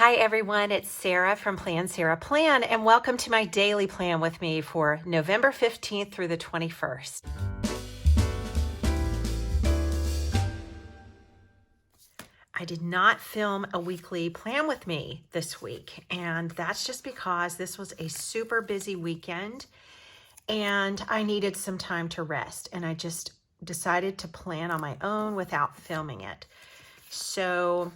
Hi everyone, it's Sarah from Plan Sarah Plan, and welcome to my daily plan with me for November 15th through the 21st. I did not film a weekly plan with me this week, and that's just because this was a super busy weekend and I needed some time to rest, and I just decided to plan on my own without filming it. So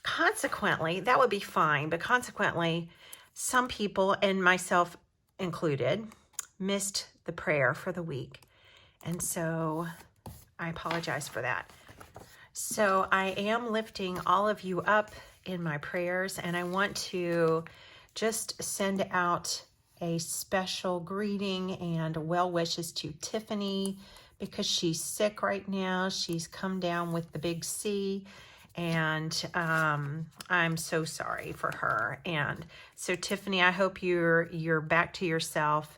consequently, that would be fine, but consequently, some people, and myself included, missed the prayer for the week. And so I apologize for that. So I am lifting all of you up in my prayers, and I want to just send out a special greeting and well wishes to Tiffany because she's sick right now. She's come down with the big C. And I'm so sorry for her. And so Tiffany, I hope you're back to yourself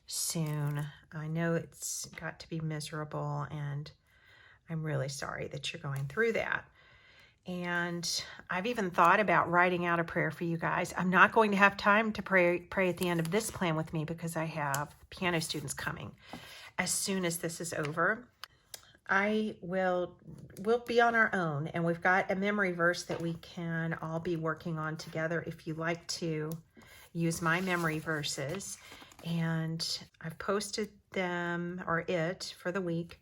soon. I know it's got to be miserable, and I'm really sorry that you're going through that. And I've even thought about writing out a prayer for you guys. I'm not going to have time to pray at the end of this plan with me because I have piano students coming as soon as this is over. We'll be on our own, and we've got a memory verse that we can all be working on together if you like to use my memory verses. And I've posted them, or it, for the week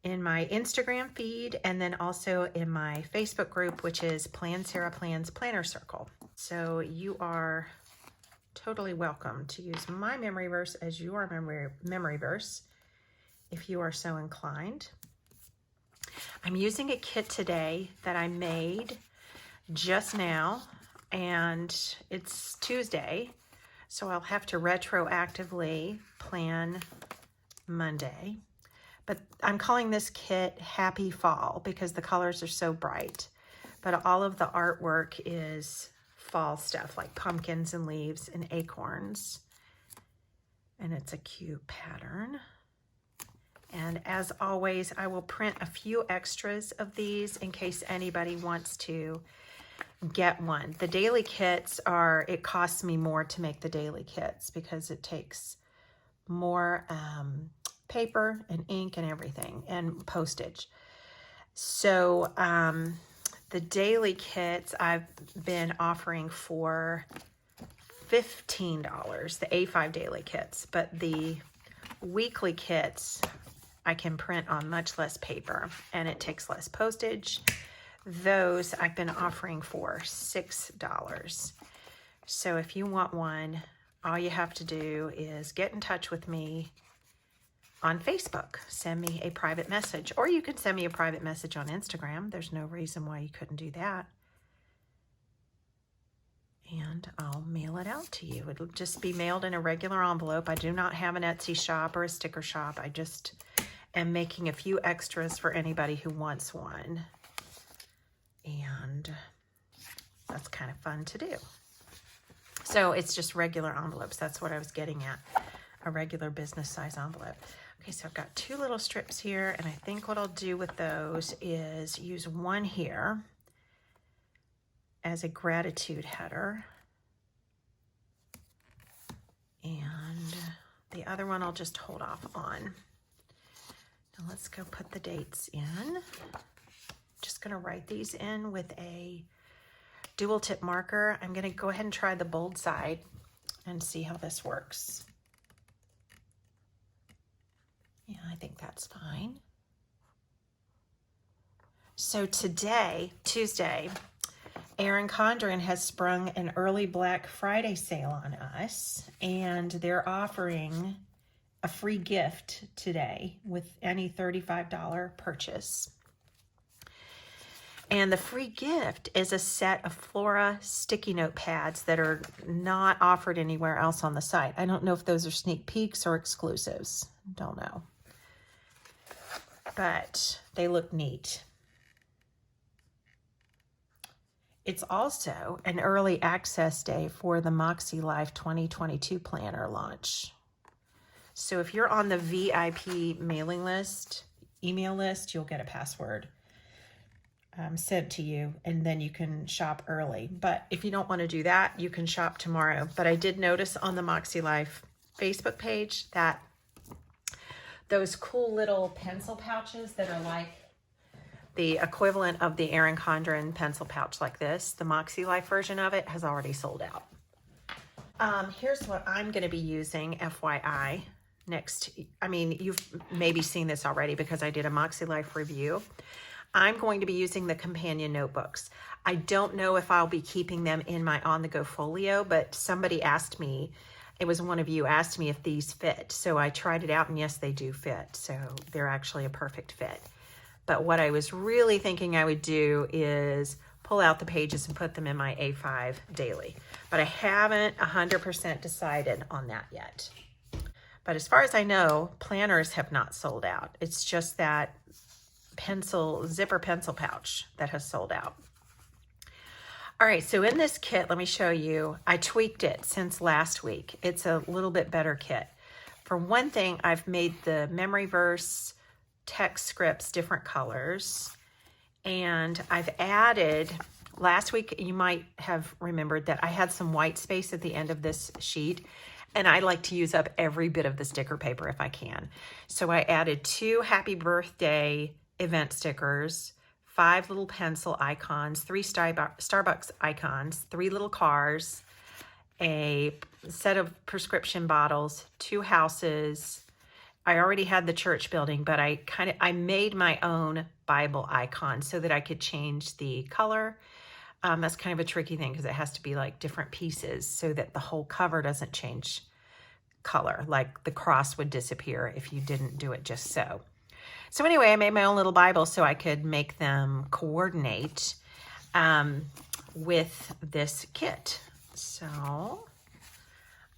in my Instagram feed and then also in my Facebook group, which is Plan Sarah Plan's Planner Circle. So you are totally welcome to use my memory verse as your memory verse if you are so inclined. I'm using a kit today that I made just now, and it's Tuesday, so I'll have to retroactively plan Monday. But I'm calling this kit Happy Fall because the colors are so bright. But all of the artwork is fall stuff like pumpkins and leaves and acorns. And it's a cute pattern. And as always, I will print a few extras of these in case anybody wants to get one. The daily kits it costs me more to make the daily kits because it takes more paper and ink and everything and postage. So the daily kits I've been offering for $15, the A5 daily kits, but the weekly kits I can print on much less paper and it takes less postage. Those I've been offering for $6. So if you want one, all you have to do is get in touch with me on Facebook. Send me a private message, or you can send me a private message on Instagram. There's no reason why you couldn't do that. And I'll mail it out to you. It'll just be mailed in a regular envelope. I do not have an Etsy shop or a sticker shop. I just am making a few extras for anybody who wants one. And that's kind of fun to do. So it's just regular envelopes. That's what I was getting at. A regular business size envelope. Okay, so I've got two little strips here, and I think what I'll do with those is use one here as a gratitude header. And the other one I'll just hold off on. Now let's go put the dates in. Just gonna write these in with a dual tip marker. I'm gonna go ahead and try the bold side and see how this works. Yeah, I think that's fine. So today, Tuesday, Erin Condren has sprung an early Black Friday sale on us, and they're offering a free gift today with any $35 purchase. And the free gift is a set of Flora sticky note pads that are not offered anywhere else on the site. I don't know if those are sneak peeks or exclusives. Don't know. But they look neat. It's also an early access day for the MäksēLife 2022 planner launch. So if you're on the VIP mailing list, email list, you'll get a password. sent to you, and then you can shop early. But if you don't want to do that, you can shop tomorrow. But I did notice on the MäksēLife Facebook page that those cool little pencil pouches that are like the equivalent of the Erin Condren pencil pouch like this, the MäksēLife version of it has already sold out. Here's what I'm going to be using, FYI, next. I mean, you've maybe seen this already because I did a MäksēLife review. I'm going to be using the companion notebooks. I don't know if I'll be keeping them in my on-the-go folio, but somebody asked me, it was one of you asked me if these fit. So I tried it out, and yes, they do fit. So they're actually a perfect fit. But what I was really thinking I would do is pull out the pages and put them in my A5 daily. But I haven't 100% decided on that yet. But as far as I know, planners have not sold out. It's just that zipper pencil pouch that has sold out. All right, so in this kit, let me show you, I tweaked it since last week. It's a little bit better kit. For one thing, I've made the memory verse text scripts different colors, and I've added, last week you might have remembered that I had some white space at the end of this sheet, and I like to use up every bit of the sticker paper if I can. So I added 2 happy birthday event stickers, 5 little pencil icons, 3 Starbucks icons, 3 little cars, a set of prescription bottles, 2 houses. I already had the church building, but I made my own Bible icon so that I could change the color. That's kind of a tricky thing because it has to be like different pieces so that the whole cover doesn't change color, like the cross would disappear if you didn't do it just so. So anyway, I made my own little Bible so I could make them coordinate with this kit. So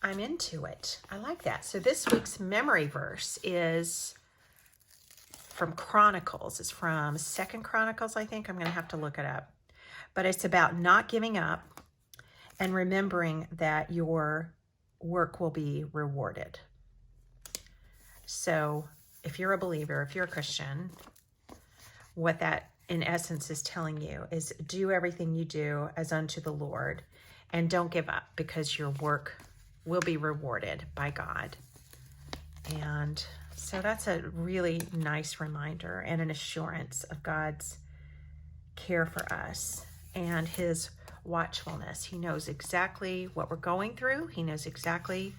I'm into it. I like that. So this week's memory verse is from Chronicles. It's from 2 Chronicles, I think. I'm going to have to look it up. But it's about not giving up and remembering that your work will be rewarded. So if you're a believer, if you're a Christian, what that in essence is telling you is do everything you do as unto the Lord and don't give up, because your work will be rewarded by God. And so that's a really nice reminder and an assurance of God's care for us and his watchfulness. He knows exactly what we're going through. He knows exactly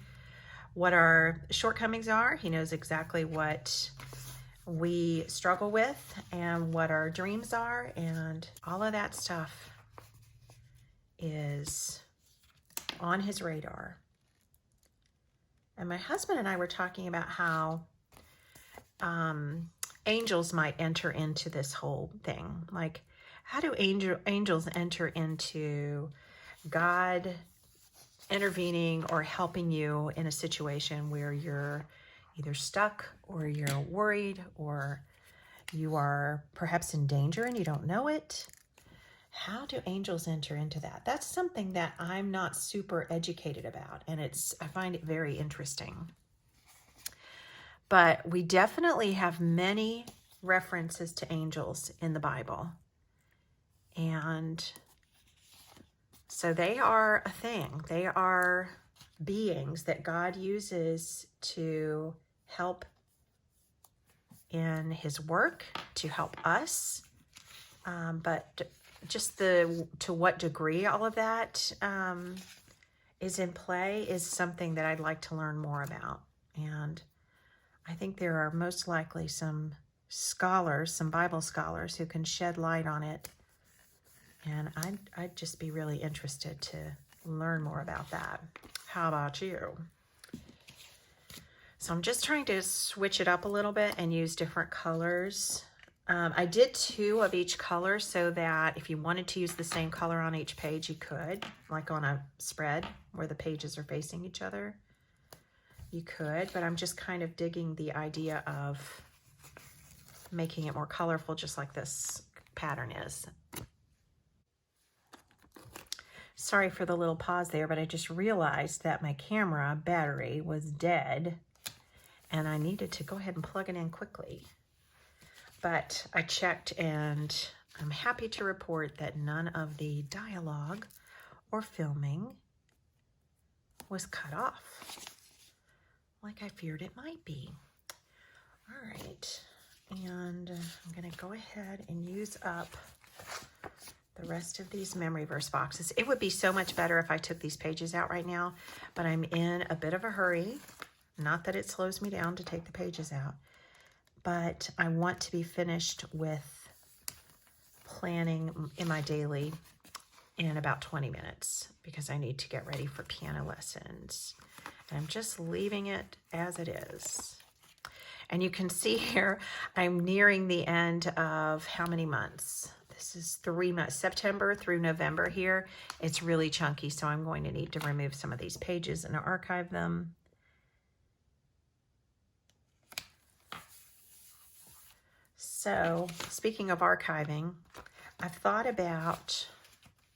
what our shortcomings are. He knows exactly what we struggle with and what our dreams are, and all of that stuff is on his radar. And my husband and I were talking about how angels might enter into this whole thing. Like, how do angels enter into God intervening or helping you in a situation where you're either stuck or you're worried or you are perhaps in danger and you don't know it? How do angels enter into that? That's something that I'm not super educated about, and I find it very interesting. But we definitely have many references to angels in the Bible. And so they are a thing. They are beings that God uses to help in his work, to help us. But just to what degree all of that is in play is something that I'd like to learn more about. And I think there are most likely some scholars, some Bible scholars, who can shed light on it. And I'd just be really interested to learn more about that. How about you? So I'm just trying to switch it up a little bit and use different colors. I did 2 of each color so that if you wanted to use the same color on each page, you could, like on a spread where the pages are facing each other. You could, but I'm just kind of digging the idea of making it more colorful, just like this pattern is. Sorry for the little pause there, but I just realized that my camera battery was dead and I needed to go ahead and plug it in quickly. But I checked and I'm happy to report that none of the dialogue or filming was cut off, like I feared it might be. All right, and I'm gonna go ahead and use up the rest of these memory verse boxes. It would be so much better if I took these pages out right now, but I'm in a bit of a hurry. Not that it slows me down to take the pages out, but I want to be finished with planning in my daily in about 20 minutes because I need to get ready for piano lessons. And I'm just leaving it as it is. And you can see here, I'm nearing the end of how many months? This is 3 months, September through November here. It's really chunky, so I'm going to need to remove some of these pages and archive them. So, speaking of archiving, I've thought about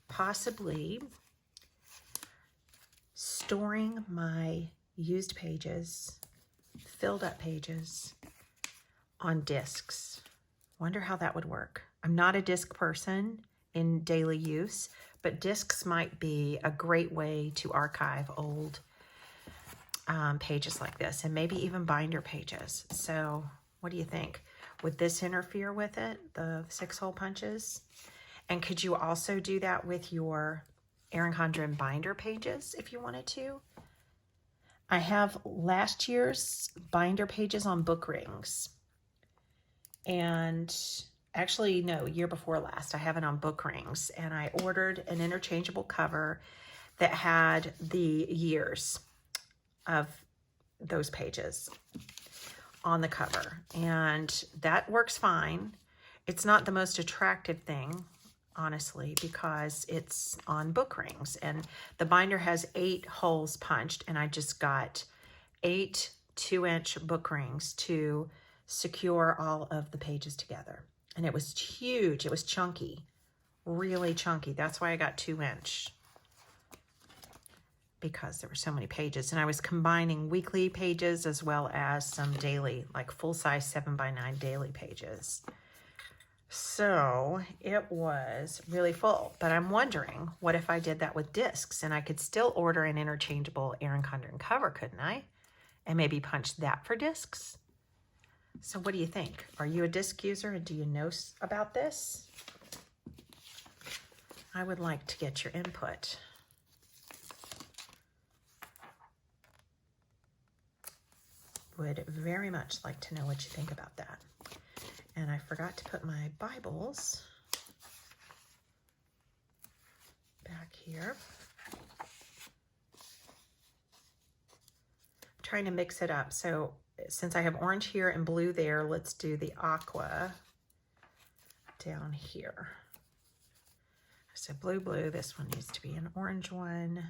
possibly storing my used pages, filled up pages, on discs. Wonder how that would work. I'm not a disc person in daily use, but discs might be a great way to archive old pages like this, and maybe even binder pages. So what do you think? Would this interfere with it, the 6-hole punches? And could you also do that with your Erin Condren binder pages if you wanted to? I have last year's binder pages on book rings. And actually, no, year before last, I have it on book rings. And I ordered an interchangeable cover that had the years of those pages on the cover. And that works fine. It's not the most attractive thing, honestly, because it's on book rings. And the binder has 8 holes punched, and I just got 8 2-inch book rings to secure all of the pages together. And it was huge. It was chunky, really chunky. That's why I got 2-inch, because there were so many pages. And I was combining weekly pages as well as some daily, like full-size 7x9 daily pages. So it was really full, but I'm wondering, what if I did that with discs? And I could still order an interchangeable Erin Condren cover, couldn't I? And maybe punch that for discs? So what do you think? Are you a disc user, and do you know about this? I would like to get your input. Would very much like to know what you think about that. And I forgot to put my Bibles back here. I'm trying to mix it up. So since I have orange here and blue there, let's do the aqua down here. So blue, blue, this one needs to be an orange one.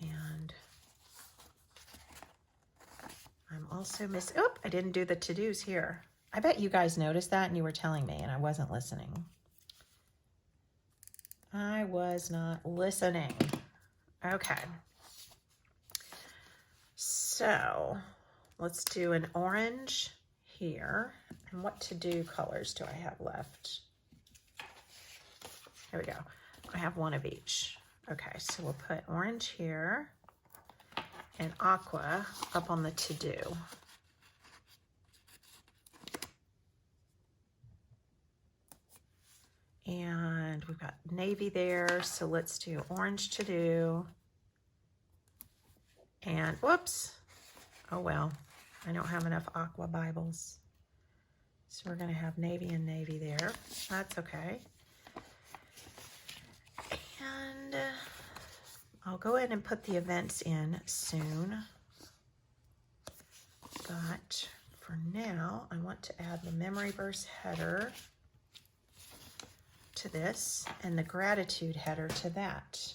And I'm also missing, oh, I didn't do the to-dos here. I bet you guys noticed that and you were telling me and I wasn't listening. I was not listening. Okay. So let's do an orange here. And what to-do colors do I have left? Here we go. I have one of each. Okay, so we'll put orange here and aqua up on the to-do. And we've got navy there, so let's do orange to-do. And whoops, oh well, I don't have enough aqua Bibles. So we're gonna have navy and navy there. That's okay. And I'll go ahead and put the events in soon. But for now, I want to add the memory verse header to this and the gratitude header to that.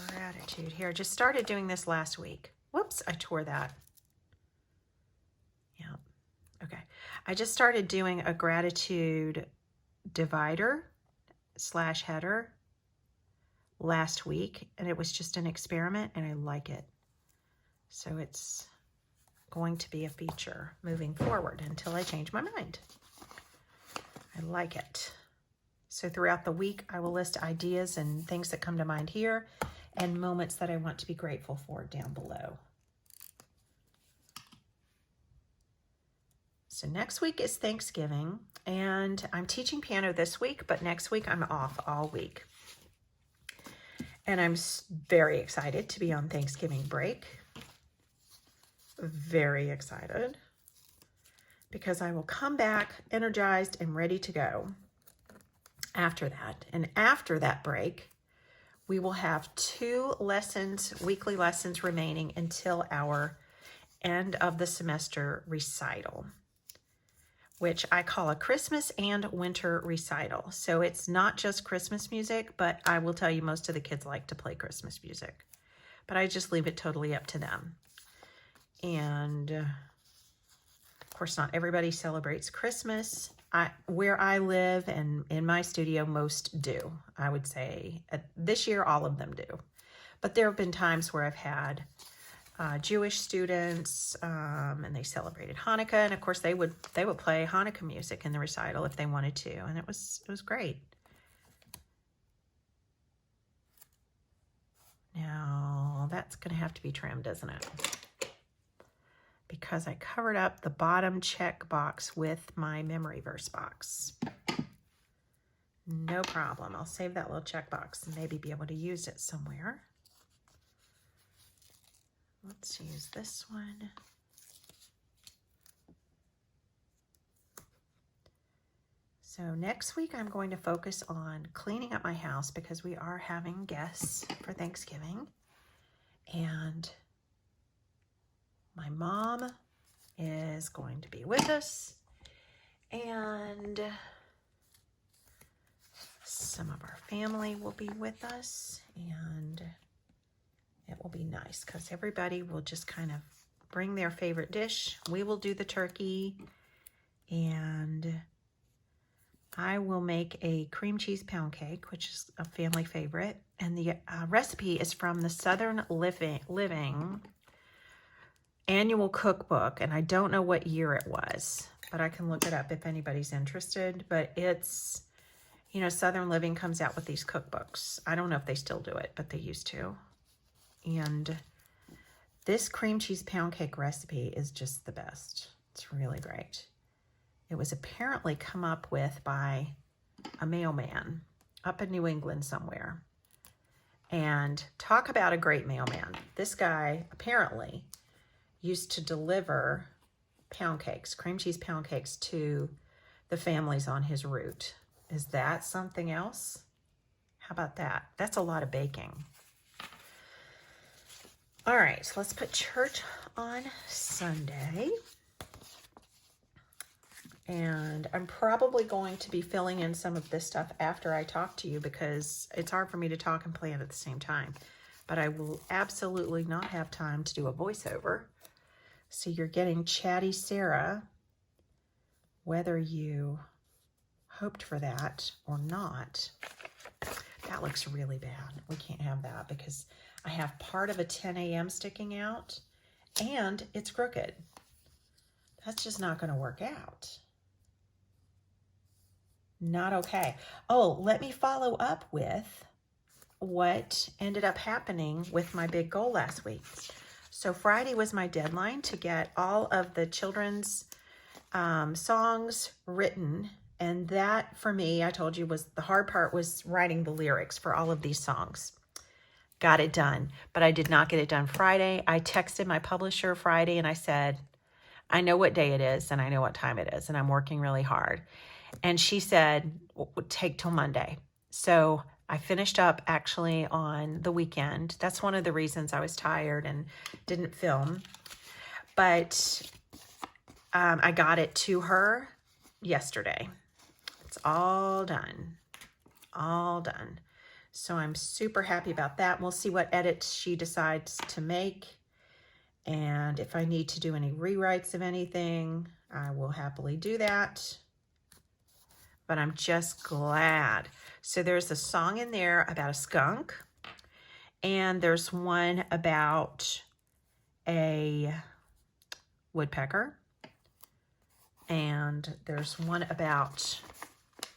Gratitude here. Just started doing this last week. Whoops, I tore that. Yeah. Okay. I just started doing a gratitude divider / header last week, and it was just an experiment, and I like it. So it's going to be a feature moving forward until I change my mind. I like it. So throughout the week, I will list ideas and things that come to mind here and moments that I want to be grateful for down below. So next week is Thanksgiving, and I'm teaching piano this week, but next week I'm off all week. And I'm very excited to be on Thanksgiving break. Very excited because I will come back energized and ready to go after that. And after that break, we will have 2 lessons, weekly lessons remaining until our end of the semester recital, which I call a Christmas and winter recital. So it's not just Christmas music, but I will tell you most of the kids like to play Christmas music. But I just leave it totally up to them. And of course, not everybody celebrates Christmas. Where I live and in my studio, most do. I would say this year, all of them do. But there have been times where I've had Jewish students, and they celebrated Hanukkah, and of course they would play Hanukkah music in the recital if they wanted to, and it was great. Now that's going to have to be trimmed, isn't it? Because I covered up the bottom check box with my memory verse box. No problem. I'll save that little check box and maybe be able to use it somewhere. Let's use this one. So next week I'm going to focus on cleaning up my house because we are having guests for Thanksgiving. And my mom is going to be with us. And some of our family will be with us. And it will be nice because everybody will just kind of bring their favorite dish. We will do the turkey, and I will make a cream cheese pound cake, which is a family favorite. And the recipe is from the Southern Living annual cookbook, and I don't know what year it was, but I can look it up if anybody's interested. But it's, you know, Southern Living comes out with these cookbooks. I don't know if they still do it, but they used to. And this cream cheese pound cake recipe is just the best. It's really great. It was apparently come up with by a mailman up in New England somewhere. And talk about a great mailman. This guy apparently used to deliver pound cakes, cream cheese pound cakes, to the families on his route. Is that something else? How about that? That's a lot of baking. All right, so let's put church on Sunday. And I'm probably going to be filling in some of this stuff after I talk to you because it's hard for me to talk and plan at the same time. But I will absolutely not have time to do a voiceover. So you're getting Chatty Sarah, whether you hoped for that or not. That looks really bad. We can't have that because I have part of a 10 a.m. sticking out and it's crooked. That's just not going to work out. Not okay. Oh, let me follow up with what ended up happening with my big goal last week. So Friday was my deadline to get all of the children's songs written. And that, for me, I told you, was the hard part, was writing the lyrics for all of these songs. Got it done, but I did not get it done Friday. I texted my publisher Friday and I said, I know what day it is and I know what time it is and I'm working really hard. And she said, take till Monday. So I finished up actually on the weekend. That's one of the reasons I was tired and didn't film. But I got it to her yesterday. It's all done. All done. So I'm super happy about that. We'll see what edits she decides to make. And if I need to do any rewrites of anything, I will happily do that. But I'm just glad. So there's a song in there about a skunk. And there's one about a woodpecker. And there's one about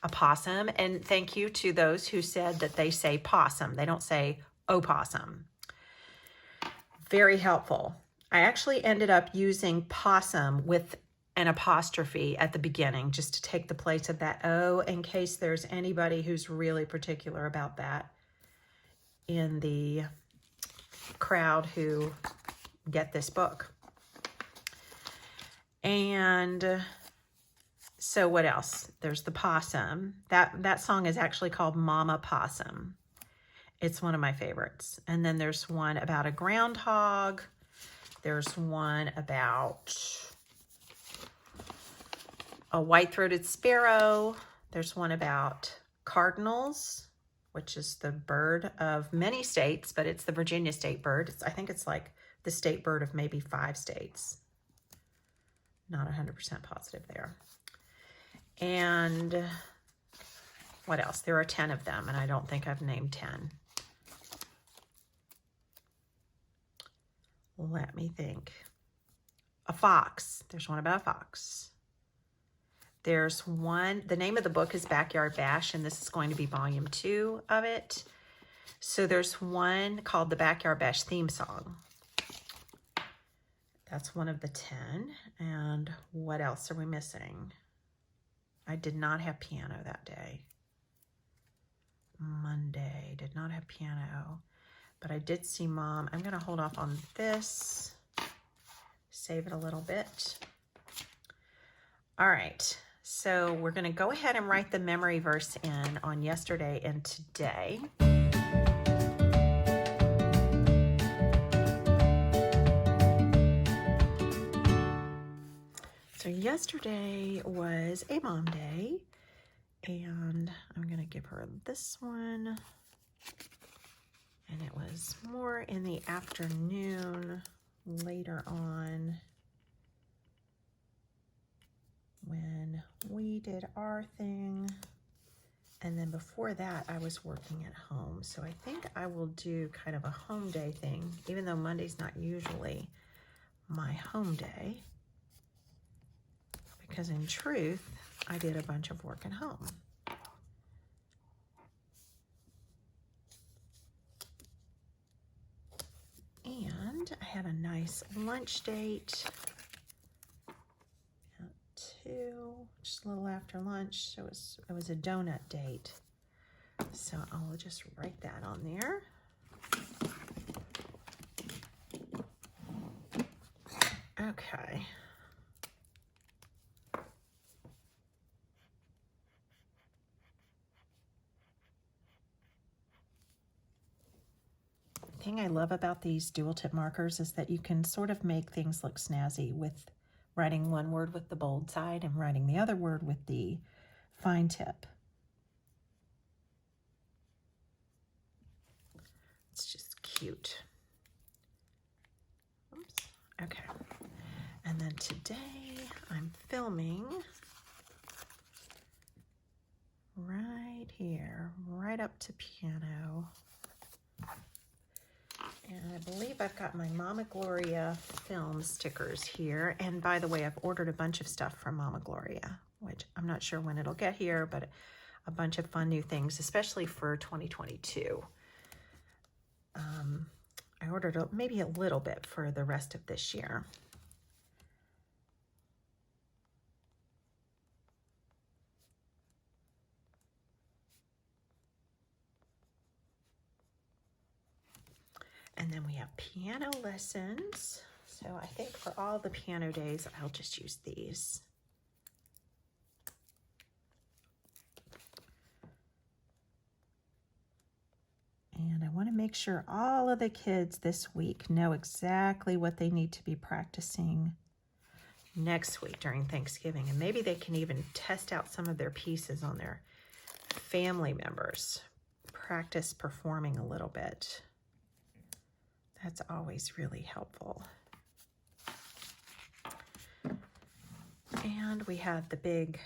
a possum. And thank you to those who said that they say possum. They don't say opossum. Very helpful. I actually ended up using possum with an apostrophe at the beginning just to take the place of that O, in case there's anybody who's really particular about that in the crowd who get this book. And so what else? There's the possum. That song is actually called Mama Possum. It's one of my favorites. And then there's one about a groundhog. There's one about a white-throated sparrow. There's one about cardinals, which is the bird of many states, but it's the Virginia state bird. I think it's like the state bird of maybe 5 states. Not 100% positive there. And what else? There are 10 of them, and I don't think I've named 10. Let me think. A fox. There's one about a fox. There's one, the name of the book is Backyard Bash, and this is going to be volume 2 of it. So there's one called the Backyard Bash theme song. That's one of the 10. And what else are we missing? I did not have piano that day. Monday, did not have piano. But I did see Mom. I'm going to hold off on this. Save it a little bit. All right. So we're going to go ahead and write the memory verse in on yesterday and today. So yesterday was a mom day, and I'm going to give her this one. And it was more in the afternoon later on when we did our thing. And then before that, I was working at home. So I think I will do kind of a home day thing, even though Monday's not usually my home day. Because in truth, I did a bunch of work at home. And I had a nice lunch date at 2, just a little after lunch. So it was a donut date. So I'll just write that on there. Okay. The thing I love about these dual tip markers is that you can sort of make things look snazzy with writing one word with the bold side and writing the other word with the fine tip. It's just cute. Oops. Okay. And then today I'm filming right here, right up to piano. And I believe I've got my Mama Gloria film stickers here. And by the way, I've ordered a bunch of stuff from Mama Gloria, which I'm not sure when it'll get here, but a bunch of fun new things, especially for 2022. I ordered maybe a little bit for the rest of this year. And then we have piano lessons. So I think for all the piano days, I'll just use these. And I want to make sure all of the kids this week know exactly what they need to be practicing next week during Thanksgiving. And maybe they can even test out some of their pieces on their family members. Practice performing a little bit. That's always really helpful. And we have the big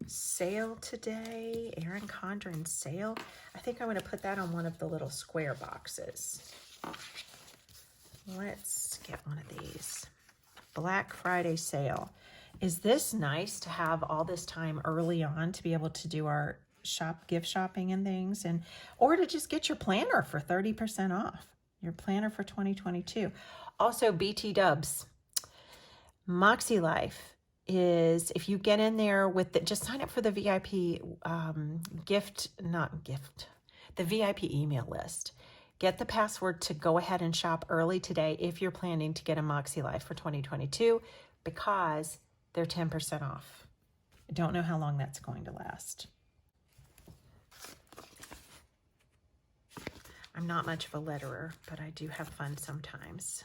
sale today, Erin Condren sale. I think I'm going to put that on one of the little square boxes. Let's get one of these. Black Friday sale. Is this nice to have all this time early on to be able to do our gift shopping and things, or to just get your planner for 30% off, your planner for 2022. Also, BT Dubs. MäksēLife is, if you get in there with just sign up for the VIP the VIP email list. Get the password to go ahead and shop early today if you're planning to get a MäksēLife for 2022, because they're 10% off. I don't know how long that's going to last. I'm not much of a letterer, but I do have fun sometimes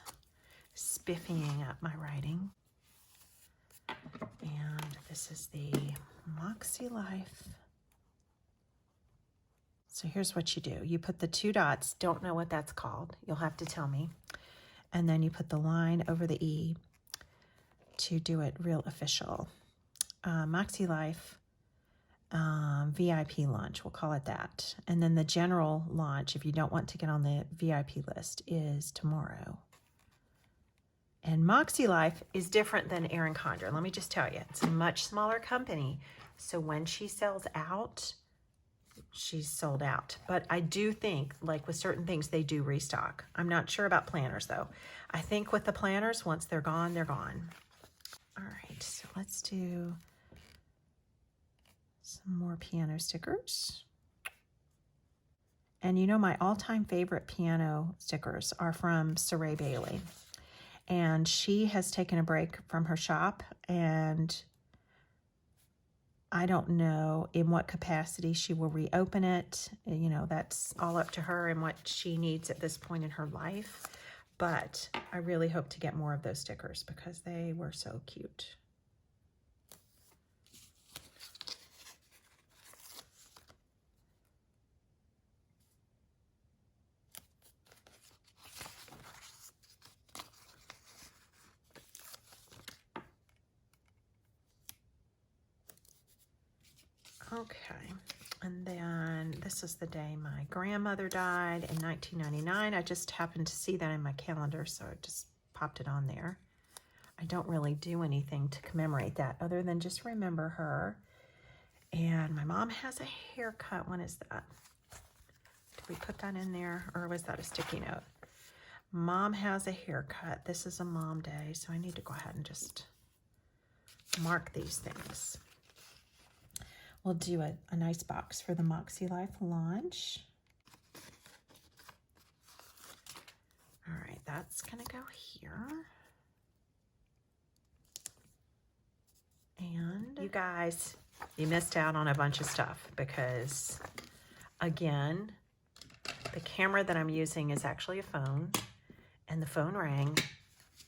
spiffying up my writing. And this is the MäksēLife. So here's what you do. You put the 2 dots, don't know what that's called. You'll have to tell me. And then you put the line over the E to do it real official. MäksēLife VIP launch, we'll call it that. And then the general launch, if you don't want to get on the VIP list, is tomorrow. And MäksēLife is different than Erin Condren. Let me just tell you, it's a much smaller company. So when she sells out, she's sold out. But I do think, like with certain things, they do restock. I'm not sure about planners though. I think with the planners, once they're gone, they're gone. All right, so let's do some more piano stickers. And you know, my all-time favorite piano stickers are from Saray Bailey. And she has taken a break from her shop, and I don't know in what capacity she will reopen it. You know, that's all up to her and what she needs at this point in her life. But I really hope to get more of those stickers because they were so cute. Okay, and then this is the day my grandmother died in 1999. I just happened to see that in my calendar, so I just popped it on there. I don't really do anything to commemorate that other than just remember her. And my mom has a haircut. When is that? Did we put that in there, or was that a sticky note? Mom has a haircut. This is a mom day, so I need to go ahead and just mark these things. We'll do a nice box for the MäksēLife launch. All right, that's gonna go here. And you guys, you missed out on a bunch of stuff because, again, the camera that I'm using is actually a phone, and the phone rang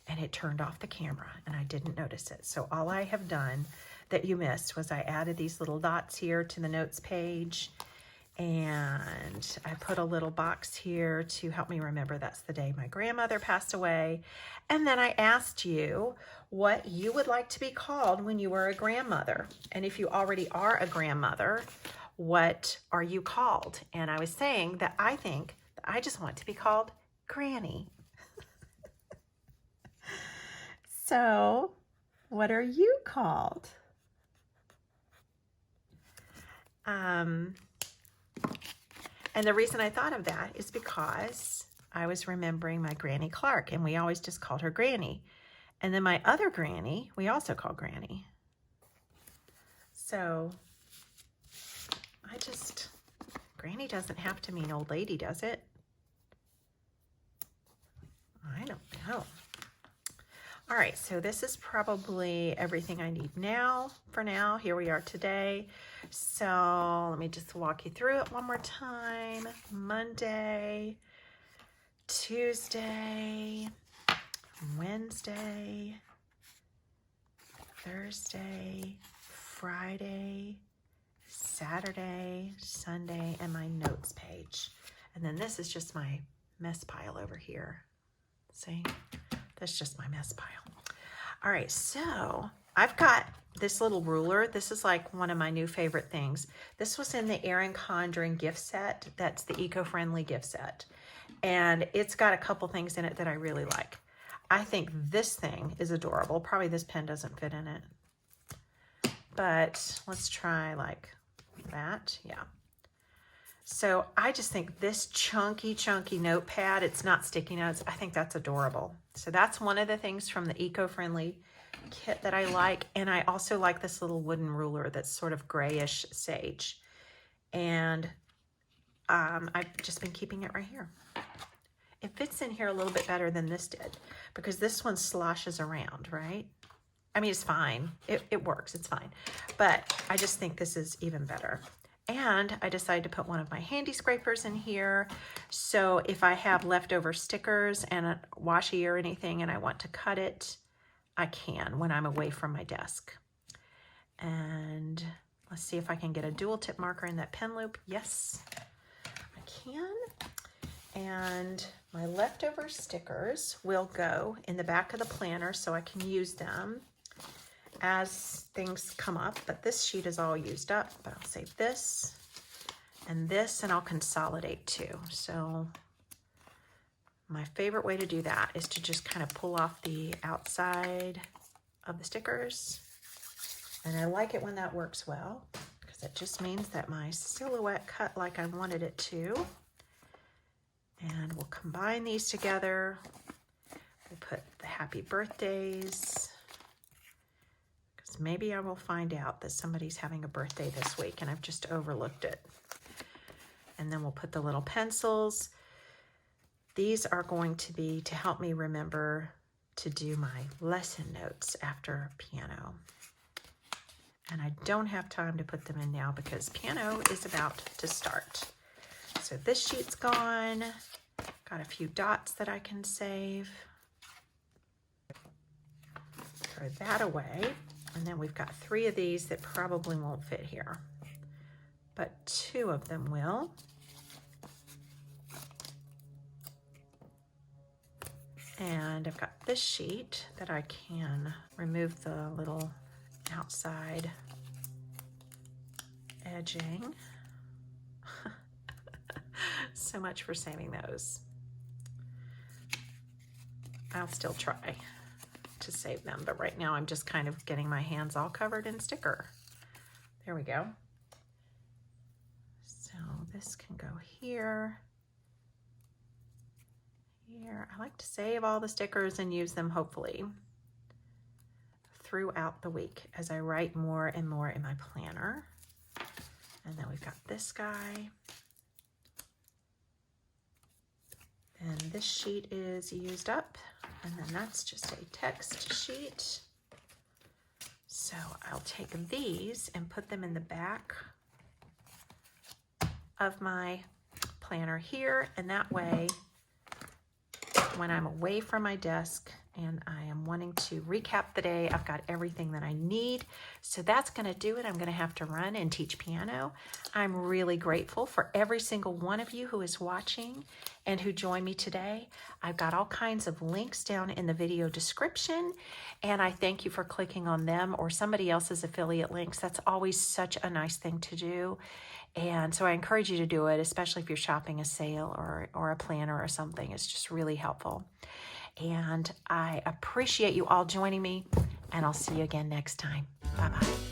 and it turned off the camera and I didn't notice it. So all I have done that you missed was I added these little dots here to the notes page, and I put a little box here to help me remember that's the day my grandmother passed away. And then I asked you what you would like to be called when you were a grandmother. And if you already are a grandmother, what are you called? And I was saying that I think that I just want to be called Granny. So what are you called? And the reason I thought of that is because I was remembering my Granny Clark, and we always just called her Granny. And then my other Granny, we also call Granny. So Granny doesn't have to mean old lady, does it? I don't know. All right, so this is probably everything I need now. For now, here we are today. So let me just walk you through it one more time. Monday, Tuesday, Wednesday, Thursday, Friday, Saturday, Sunday, and my notes page. And then this is just my mess pile over here. See? That's just my mess pile. All right, so I've got this little ruler. This is like one of my new favorite things. This was in the Erin Condren gift set. That's the eco-friendly gift set. And it's got a couple things in it that I really like. I think this thing is adorable. Probably this pen doesn't fit in it. But let's try like that. Yeah. So I just think this chunky notepad, it's not sticky notes. I think that's adorable. So that's one of the things from the eco-friendly kit that I like. And I also like this little wooden ruler that's sort of grayish sage. And I've just been keeping it right here. It fits in here a little bit better than this did because this one sloshes around, right? I mean, it's fine. It works. It's fine. But I just think this is even better. And I decided to put one of my handy scrapers in here. So if I have leftover stickers and a washi or anything and I want to cut it, I can when I'm away from my desk. And let's see if I can get a dual tip marker in that pen loop. Yes, I can. And my leftover stickers will go in the back of the planner so I can use them as things come up, but this sheet is all used up, but I'll save this, and I'll consolidate too. So my favorite way to do that is to just kind of pull off the outside of the stickers. And I like it when that works well, because it just means that my silhouette cut like I wanted it to. And we'll combine these together. We'll put the happy birthdays. Maybe I will find out that somebody's having a birthday this week and I've just overlooked it. And then we'll put the little pencils. These are going to be to help me remember to do my lesson notes after piano. And I don't have time to put them in now because piano is about to start. So this sheet's gone. Got a few dots that I can save. Throw that away. And then we've got 3 of these that probably won't fit here, but 2 of them will. And I've got this sheet that I can remove the little outside edging. So much for saving those. I'll still try to save them, but right now I'm just kind of getting my hands all covered in sticker. There we go. So this can go here. Here. I like to save all the stickers and use them hopefully throughout the week as I write more and more in my planner. And then we've got this guy. And this sheet is used up. And then that's just a text sheet. So I'll take these and put them in the back of my planner here. And that way, when I'm away from my desk and I am wanting to recap the day, I've got everything that I need. So that's going to do it. I'm going to have to run and teach piano. I'm really grateful for every single one of you who is watching and who joined me today. I've got all kinds of links down in the video description, and I thank you for clicking on them or somebody else's affiliate links. That's always such a nice thing to do. And so I encourage you to do it, especially if you're shopping a sale or a planner or something. It's just really helpful. And I appreciate you all joining me, and I'll see you again next time. Bye-bye.